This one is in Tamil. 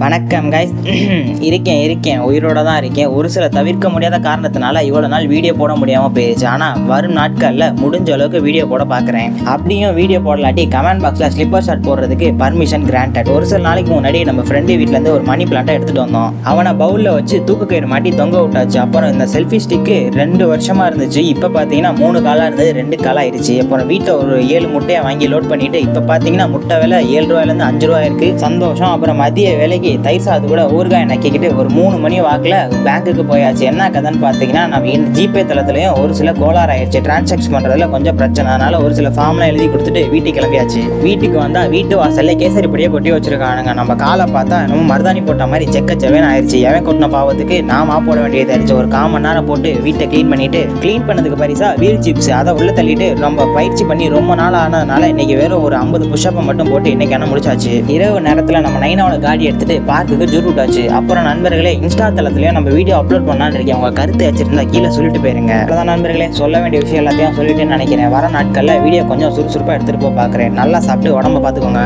வணக்கம் கைஸ். இருக்கேன் உயிரோட தான் இருக்கேன். ஒரு சில தவிர்க்க முடியாத காரணத்தினால இவ்வளோ நாள் வீடியோ போட முடியாமல் போயிடுச்சு. ஆனால் வரும் நாட்களில் முடிஞ்ச அளவுக்கு வீடியோ போட பார்க்குறேன். அப்படியும் வீடியோ போடலாட்டி கமெண்ட் பாக்ஸில் ஸ்லிப்பர் ஷாட் போடுறதுக்கு பர்மிஷன் கிராண்டட். ஒரு சில நாளைக்கு முன்னாடி நம்ம ஃப்ரெண்டு வீட்டிலேருந்து ஒரு மணி பிளான்ட்டை எடுத்துகிட்டு வந்தோம். அவனை பவுலில் வச்சு தூக்கு கயிறு மாட்டி தொங்க விட்டாச்சு. அப்புறம் இந்த செல்ஃபி ஸ்டிக்கு 2 வருஷமாக இருந்துச்சு. இப்போ பார்த்தீங்கன்னா 3 காலாக இருந்தது, 2 காலாக ஆயிடுச்சு. அப்புறம் வீட்டில் ஒரு 7 முட்டையை வாங்கி லோட் பண்ணிவிட்டு இப்போ பார்த்தீங்கன்னா முட்டை விலை 7 ரூபாயிலேருந்து 5 ரூபா இருக்குது. சந்தோஷம். அப்புறம் மதிய வேலைக்கு தயிர் சாது கூட ஊறுகாய் நக்கிக்கிட்டு ஒரு 3 மணி வாக்கில் பேங்க்குக்கு போயாச்சு. என்ன கதைன்னு பார்த்தீங்கன்னா நம்ம ஜிபே தளத்துலையும் ஒரு சில கோளாறு ஆயிடுச்சு. டிரான்சாக்ஷன் பண்ணுறதுல கொஞ்சம் பிரச்சனை. அதனால ஒரு சில ஃபார்ம்லாம் எழுதி கொடுத்துட்டு வீட்டுக்கு கிளம்பியாச்சு. வீட்டுக்கு வந்தால் வீட்டு வாசல்ல கேசரி பொடியை கொட்டி வச்சிருக்கானுங்க. நம்ம காலை பார்த்தா நம்ம மருதாணி போட்ட மாதிரி செக்கச்சவேன்னு ஆயிடுச்சு. எவன் கொட்டின பாவத்துக்கு நான் போட வேண்டியது ஆயிடுச்சு. ஒரு 1/4 மணி நேரம் போட்டு வீட்டை க்ளீன் பண்ணதுக்கு பரிசா வீல் சிப்ஸ் அதை உள்ள தள்ளிட்டு நம்ம பயிற்சி பண்ணி ரொம்ப நாள் ஆனதுனால இன்னைக்கு வெறும் ஒரு 50 புஷ்அப்பை மட்டும் போட்டு இன்னைக்கு என்ன முடிச்சாச்சு. இரவு நேரத்தில் நம்ம நைனாவோட காடி எடுத்துட்டு பார்க்குக்கு ஜூர் விட்டாச்சு. அப்புறம் நண்பர்களே, இன்ஸ்டா தளத்துலயும் நம்ம வீடியோ அப்லோட் பண்ணலான்னு இருக்கேன். உங்க கருத்து வச்சிருந்தா கீழே சொல்லிட்டு போயிருங்க. அதான் நண்பர்களே, சொல்ல வேண்டிய விஷயம் எல்லாத்தையும் சொல்லிட்டு நினைக்கிறேன். வர நாட்கள்ல வீடியோ கொஞ்சம் சுறுசுறுப்பா எடுத்துட்டு போய் பார்க்குறேன். நல்லா சாப்பிட்டு உடம்ப பார்த்துக்கோங்க.